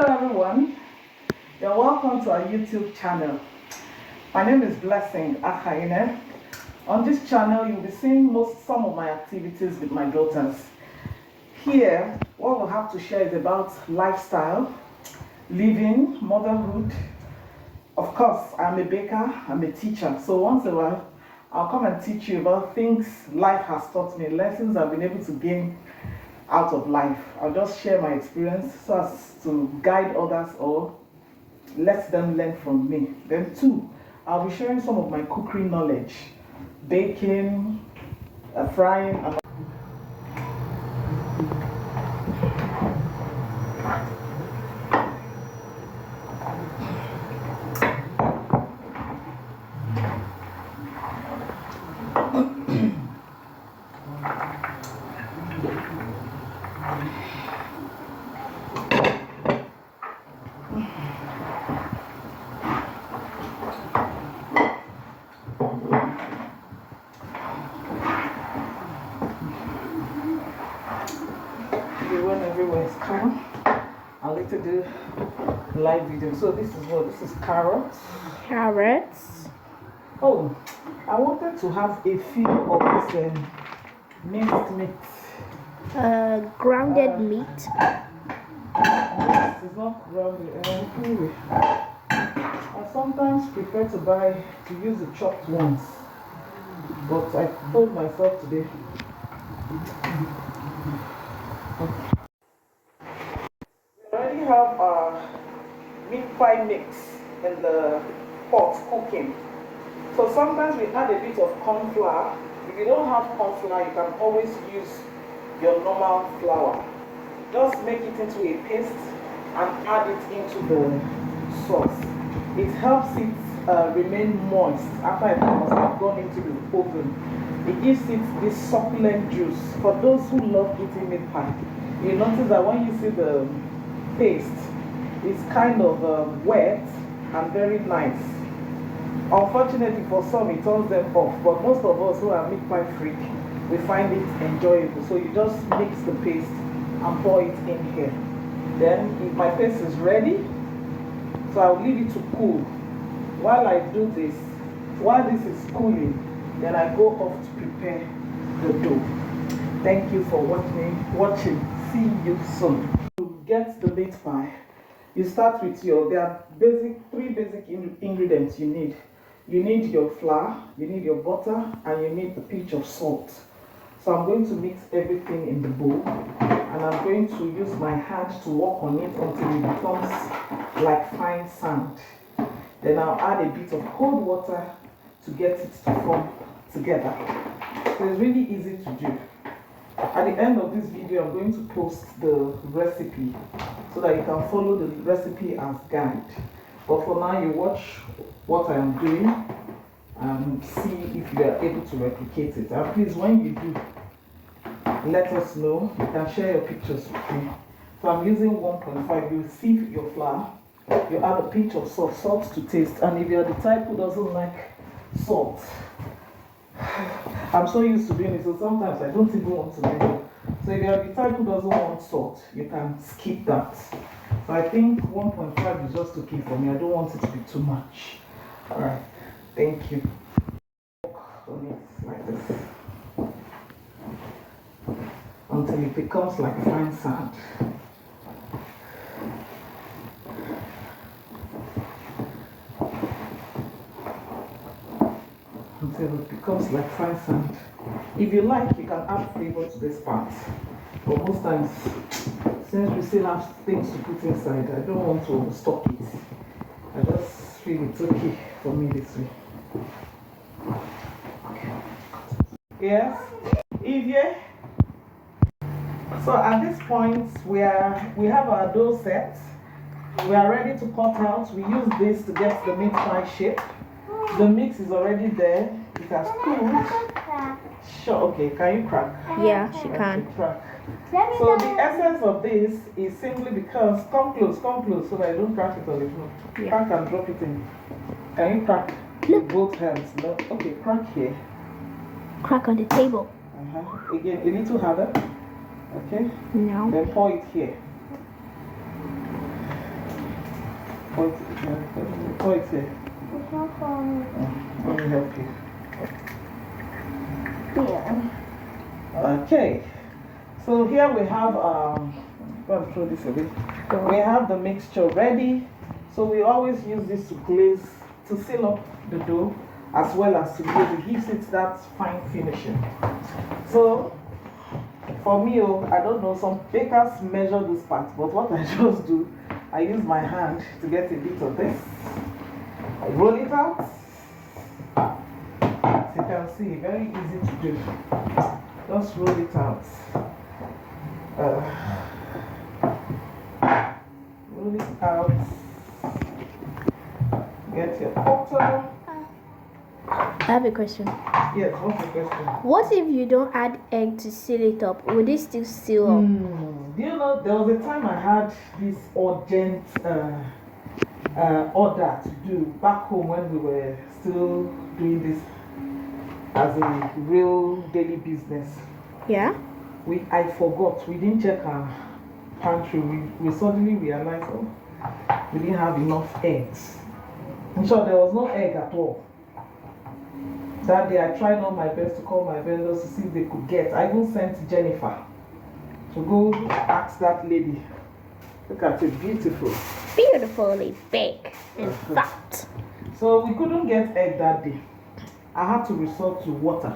Hello everyone, you're welcome to our YouTube channel. My name is Blessing Akaine. On this channel you'll be seeing some of my activities with my daughters. Here, what we'll have to share is about lifestyle, living, motherhood. Of course, I'm a baker, I'm a teacher, so once in a while I'll come and teach you about things life has taught me, lessons I've been able to gain out of life. I'll just share my experience so as to guide others or let them learn from me. Then two, I'll be sharing some of my cookery knowledge, baking, frying, and when everywhere is calm, I'll let you do live video. So this is what? This is carrots. Carrots. Oh, I wanted to have a few of this minced meat. Grounded meat. This is not grounded. Anyway, I sometimes prefer to use the chopped ones, but I told myself today. We already have our meat pie mix in the pot cooking. So sometimes we add a bit of corn flour. If you don't have corn flour, you can always use your normal flour. Just make it into a paste and add it into the sauce. It helps it remain moist after it has gone into the oven. It gives it this succulent juice. For those who love eating meat pie, you notice that when you see the paste, it's kind of wet and very nice. Unfortunately for some it turns them off, but most of us who are meat pie freak, we find it enjoyable. So you just mix the paste and pour it in here. Then if my paste is ready, so I'll leave it to cool. While I do this, while this is cooling, then I go off to prepare the dough. Thank you for watching. See you soon. To get the meat pie, you start with there are three basic ingredients you need. You need your flour, you need your butter, and you need a pinch of salt. So I'm going to mix everything in the bowl, and I'm going to use my hand to work on it until it becomes like fine sand. Then I'll add a bit of cold water to get it to form together. So it's really easy to do. At the end of this video, I'm going to post the recipe so that you can follow the recipe as guide. But for now, you watch what I am doing and see if you are able to replicate it. And please, when you do, let us know. You can share your pictures with me. So I'm using 1.5. You sieve your flour. You add a pinch of salt to taste. And if you're the type who doesn't like salt, I'm so used to doing it, so sometimes I don't even want to do it. So if you're the type who doesn't want salt, you can skip that. So I think 1.5 is just okay for me. I don't want it to be too much. Alright, thank you. On it like this until it becomes like fine sand. Until it becomes like fine sand. If you like, you can add flavor to this part. But most times, since we still have things to put inside, I don't want to overstock it. I just feel it's okay for me this way. Okay. Yes? Evie? So at this point, we have our dough set. We are ready to cut out. We use this to get the meat pie shape. The mix is already there. It has cooled. Sure, okay. Can you crack? Yeah, she can. Okay, crack. So the essence of this is simply because, come close so that I don't crack it on the floor. Yeah. Crack and drop it in. Can you crack with both hands? No? Okay, crack here. Crack on the table. Again, a little harder. Okay? No. Then pour it here. What is it? It's not falling. Let me help you. Yeah. Okay. So here we have, go and throw this away. We have the mixture ready. So we always use this to glaze, to seal up the dough, as well as to glaze. It gives it that fine finishing. So for me, I don't know, some bakers measure this part, but what I just do, I use my hand to get a bit of this. I roll it out. As you can see, very easy to do. Just roll it out. Roll it out. Get your butter. I have a question. Yes, what's the question? What if you don't add egg to seal it up? Would it still seal up? Do you know, there was a time I had this urgent order to do back home when we were still doing this as a real daily business. Yeah? I forgot, we didn't check our pantry. We suddenly realized, oh, we didn't have enough eggs. In short, there was no egg at all. That day I tried all my best to call my vendors to see if they could get. I even sent Jennifer to go ask that lady. Look at it, beautiful. Beautifully baked and fat. So we couldn't get egg that day. I had to resort to water.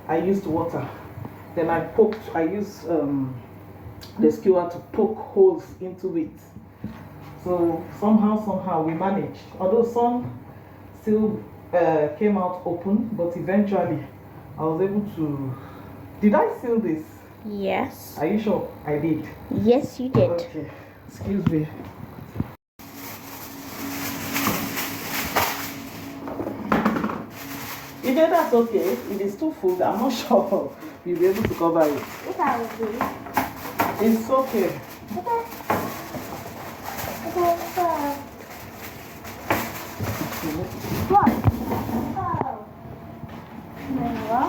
I used water. Then I used the skewer to poke holes into it. So somehow we managed. Although some still came out open, but eventually I was able to. Did I seal this? Yes. Are you sure? I did. Yes, you did. Okay. Excuse me. You know that's okay. It is too full. I'm not sure you'll be able to cover it. If I would do. It's okay. Okay. Okay, so. What? Oh. There you go.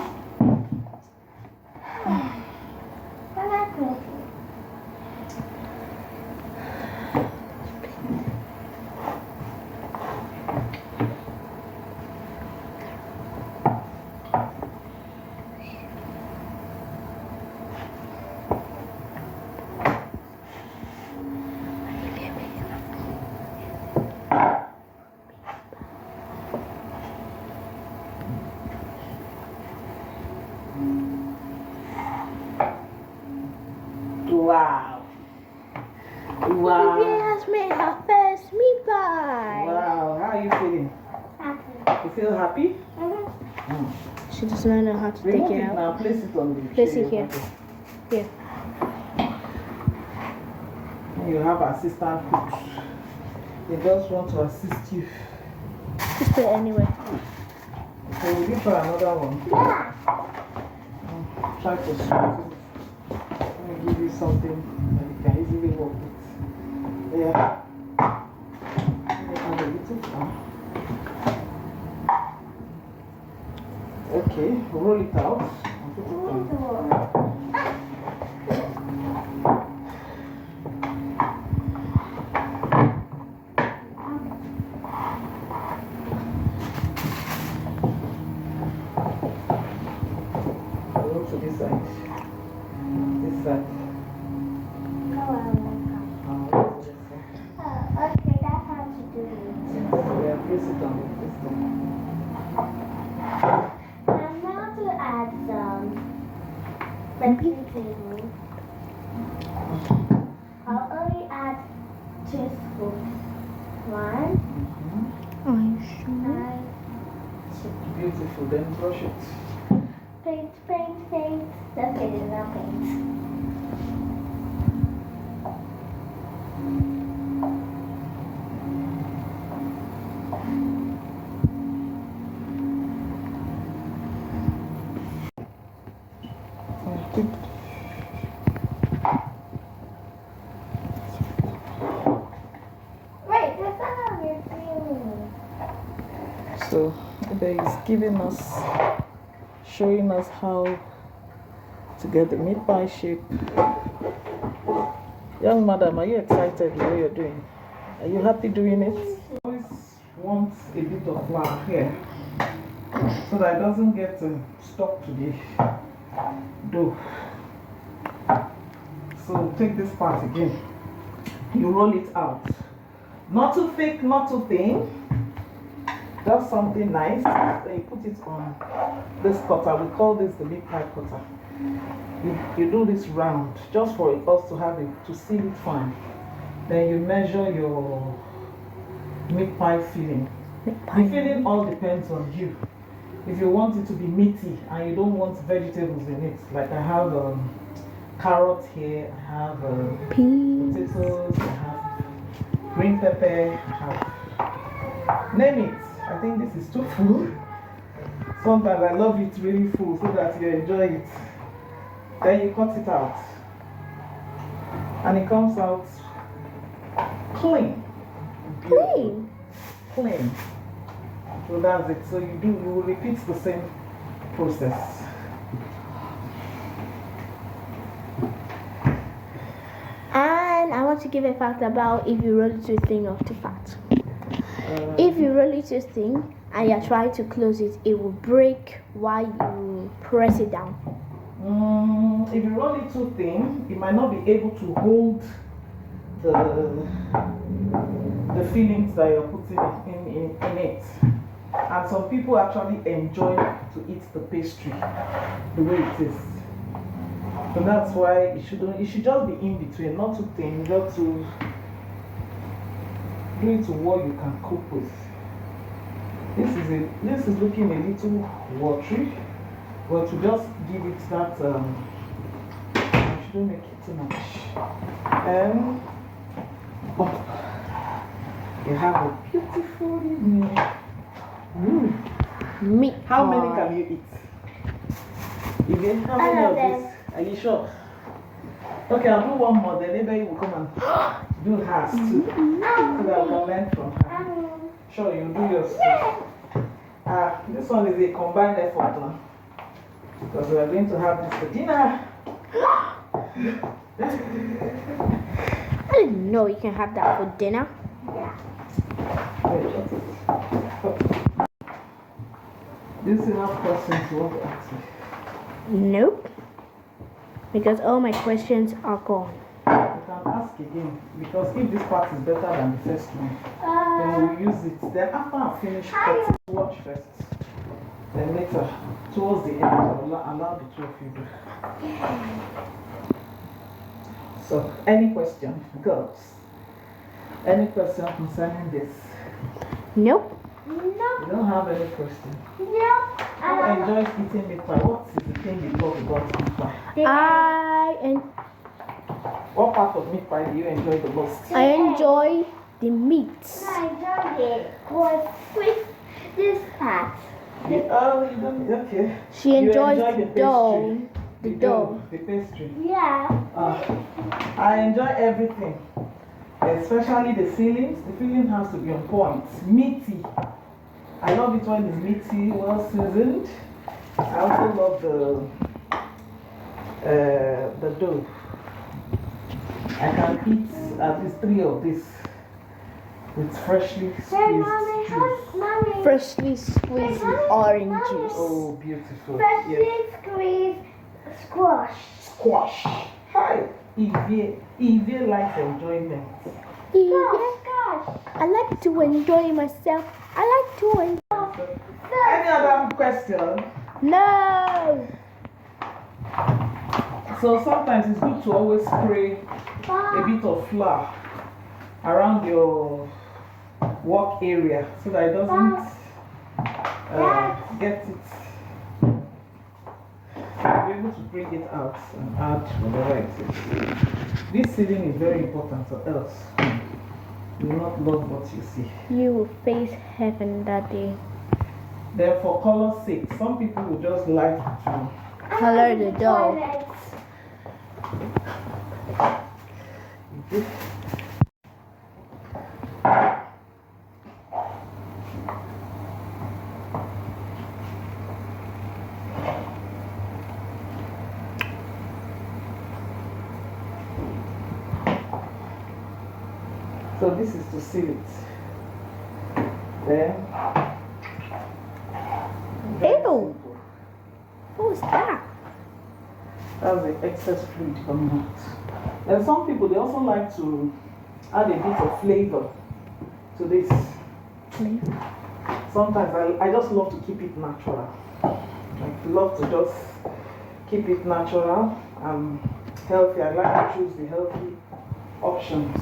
I like it. Wow. Wow. Olivia has made her first meat pie. Wow. How are you feeling? Happy. You feel happy? She does not know how to Remove take it it out. now. Place it on the Place tray. it here. Here. And you have assistant cooks. They just want to assist you. Just put it anywhere. So will you try another one? Yeah. Try to smooth it. Let me give you something that you can easily work with. Yeah. Let me add a little flour. Okay, roll it out and put it on. Roll to this side. This side. Roll to this side. Okay, that's how to do it. Yeah, place it on this thing. And now to add some baking table. I'll only add 2 spoons. 1 Are you sure? and 2. Beautiful, then brush it. Paint, paint, paint. That's good enough paint. Wait, that's not how you're doing. So, he's giving us, showing us how to get the meat pie shape. Young madam, are you excited with what you're doing? Are you happy doing it? Always want a bit of flour here so that it doesn't get stuck to the dough. So take this part again. You roll it out. Not too thick, not too thin. Just something nice. Then you put it on this cutter. We call this the meat pie cutter. You do this round just for us to have it, to seal it fine. Then you measure your meat pie filling. The filling all depends on you. If you want it to be meaty and you don't want vegetables in it, like I have carrots here, I have potatoes, I have green pepper, I have, name it. I think this is too full. Sometimes I love it really full so that you enjoy it. Then you cut it out. And it comes out clean. Clean. Clean. So that's it. So you will repeat the same process. And I want to give a fact about if you roll it too thin or too fat. If you roll it too thin and you try to close it, it will break while you press it down. If you roll it too thin, it might not be able to hold the fillings that you're putting in it. And some people actually enjoy to eat the pastry the way it is. So that's why it should just be in between, not too thin, just to do it to what you can cook with. This is looking a little watery, but to just give it that, I shouldn't make it too much. You have a beautiful evening. Meat How pie. many can you eat? You get how many of this? Are you sure? Okay, I'll do one more, then maybe will come and do hers too. So that we can learn from her. Sure, you do yours too. This one is a combined effort now. Because we are going to have this for dinner. I didn't know you can have that for dinner. This is enough questions you want to ask me. Nope. Because all my questions are gone. You can ask again, because if this part is better than the first one, then we'll use it. Then after I finish cutting, watch first. Then later, towards the end, I'll allow the two of you to. So, any question, girls? Any question concerning this? Nope. You don't have any question? No. Who enjoys eating meat pie? What is the thing you love about meat pie? What part of meat pie do you enjoy the most? I enjoy the meats. I enjoyed it. Was with this part. You don't, okay. She You enjoys enjoy the dough. The dough. The pastry. Yeah. I enjoy everything, especially the fillings. The filling has to be on point. Meaty. I love it when it's meaty, well seasoned. I also love the dough. I can eat at least 3 of this with freshly squeezed juice. Freshly squeezed orange juice. Oh, beautiful. Freshly squeezed squash. Squash. Hi. Evie likes enjoyment. Gosh. I like to enjoy myself. I like to enjoy. Any other question? No. So sometimes it's good to always spray a bit of flour around your work area so that it doesn't get it. You'll be able to bring it out and add whatever it is. This sealing is very important, or else you will not love what you see. You will face heaven that day. Then for color's sake, some people will just like to Color the dough. So this is to seal it. Then, very Ew. simple. What was that? That's the excess fluid coming out. Then some people, they also like to add a bit of flavor to this. Sometimes I just love to keep it natural. I love to just keep it natural and healthy. I like to choose the healthy options.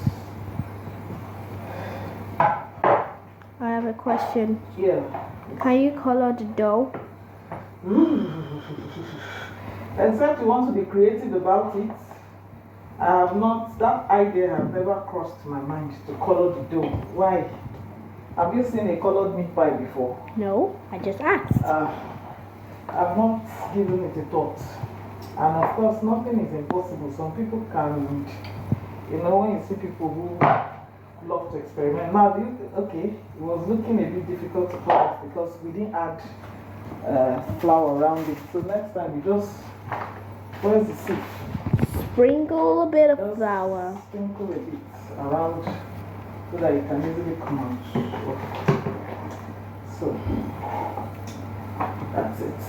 I have a question. Yeah. Can you color the dough? Except you want to be creative about it. I have not, that idea has never crossed my mind to color the dough. Why? Have you seen a colored meat pie before? No, I just asked. I've not given it a thought. And of course, nothing is impossible. Some people can, you know, when you see people who love to experiment. Now, okay, it was looking a bit difficult to color because we didn't add flour around it. So next time, you just, where's the sieve? Sprinkle a bit of Just flour. sprinkle a bit around so that it can easily come out. So, that's it.